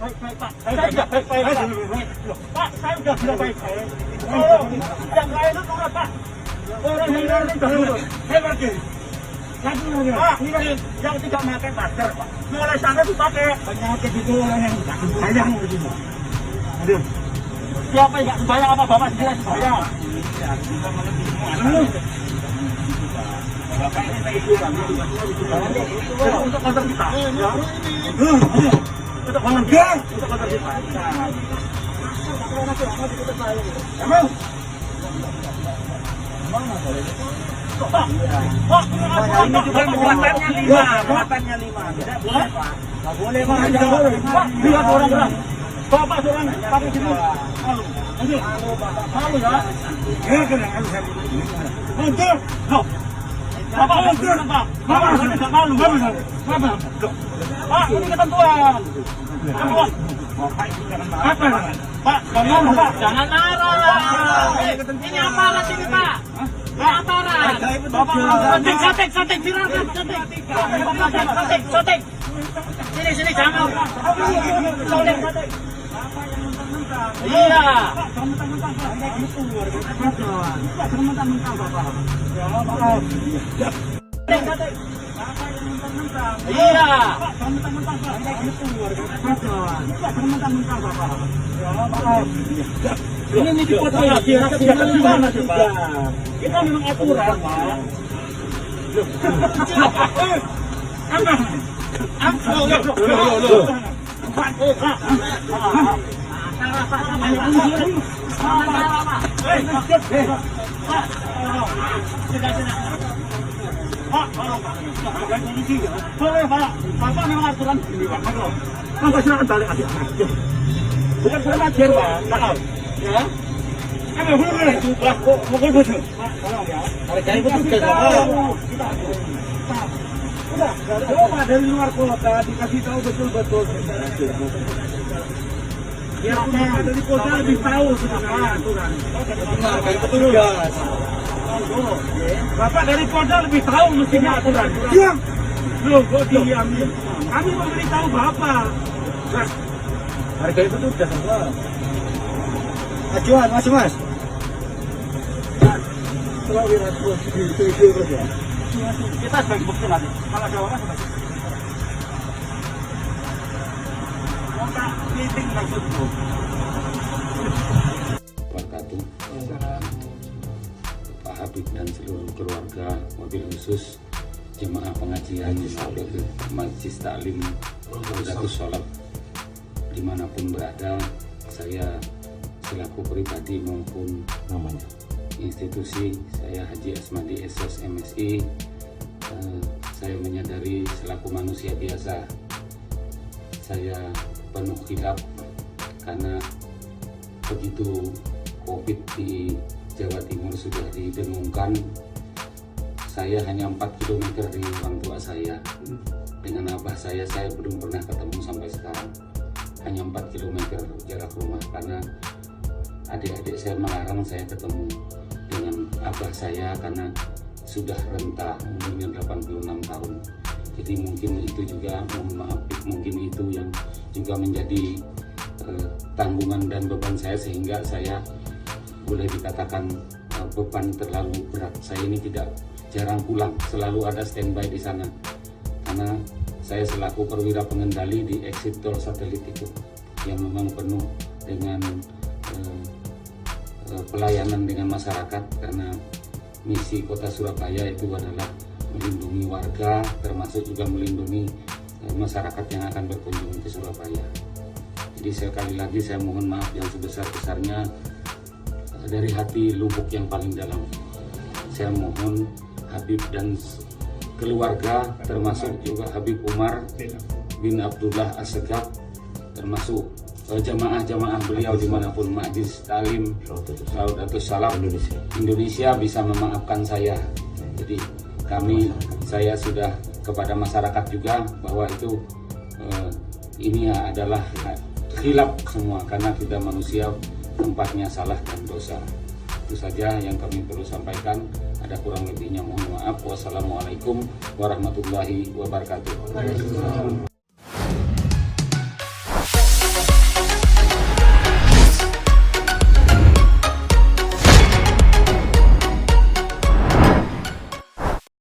baik Pak. Saya sudah baik-baik Pak. Pak, saya sudah bilang baik-baik. Tolong, yang lain itu nurut Pak. Orang yang lain itu nurut. Saya pergi. Pak, ini yang tidak pakai masker Pak. Mulai sana dipakai. Penyakit itu orang yang tidak bayang begini. Aduh. Siapa yang nggak bayang apa Bapak sendiri bayang? Bapak ini ibu kami untuk kantor kita. Untuk kantor kita. Untuk kantor kita. Emang? Pak, ini juga muatannya 5. Muatannya 5. Tidak boleh Pak. Nggak boleh Pak. Pak, lihat orang bilang. Bapak seorang pakai sini. Malu. Malu ya? Ya, kena malu saya. Mundur. Loh. Bapak mundur, Pak. Bapak tidak malu. Bapak. Pak, ini ketentuan. Ketentuan. Apa? Pak, jangan Pak. Jangan marah. Ini aparat ini Pak. Ini aparat. Bapak sotek, silakan sotek. Sini jangan. Sotek. Iya. Iya. Ini dipotong lagi. Kita memang aturan, Pak. Boleh Pak, Bapak memang aturan begini Pak. Bapak silakan balik aja. Bukan saya ngajar Pak, maaf. Ya. Kamu boleh lah, pukul betul. Tolong ya. Hargai betul Bapak. Udah, coba dari luar kota dikasih tahu betul-betul. Ya, dari kota lebih tahu sebenarnya aturan. Hargai betul ya. Bapak dari Polda lebih tahu mestinya aturan. Diam. Loh, kok diam? Kami memberitahu Bapak. Mas, harga itu sudah semua. Ajuan, Mas. Kalau wiratku di video terus ya. Kita sebagai bukti nanti. Kalau ada orang sudah. Kita meeting langsung. Pak Habib dan seluruh keluarga, mobil khusus jemaah pengajian Majlis Taklim Raudatus Sholab dimanapun berada, saya selaku pribadi maupun institusi, saya Haji Asmadi SOS MSI, saya menyadari selaku manusia biasa saya penuh khilaf karena begitu COVID di Jawa Timur sudah didengungkan, saya hanya 4 km dari orang tua saya. Dengan abah saya belum pernah ketemu sampai sekarang. Hanya 4 km jarak rumah karena adik-adik saya melarang saya ketemu dengan abah saya karena sudah renta, umurnya 86 tahun. Jadi mungkin itu juga, mohon maaf, mungkin itu yang juga menjadi tanggungan dan beban saya sehingga saya boleh dikatakan beban terlalu berat. Saya ini tidak jarang pulang, selalu ada standby di sana karena saya selaku perwira pengendali di exit tol satelit itu yang memang penuh dengan pelayanan dengan masyarakat, karena misi Kota Surabaya itu adalah melindungi warga termasuk juga melindungi masyarakat yang akan berkunjung ke Surabaya. Jadi sekali lagi saya mohon maaf yang sebesar-besarnya dari hati lubuk yang paling dalam. Saya mohon Habib dan keluarga, termasuk juga Habib Umar bin Abdullah Assegaf, termasuk jamaah-jamaah beliau dimanapun, Majlis Taklim Raudatus Sholab Indonesia bisa memaafkan saya. Jadi saya sudah kepada masyarakat juga bahwa itu ini adalah khilaf semua karena kita manusia tempatnya salah dan dosa. Itu saja yang kami perlu sampaikan. Ada kurang lebihnya mohon maaf. Wassalamualaikum warahmatullahi wabarakatuh.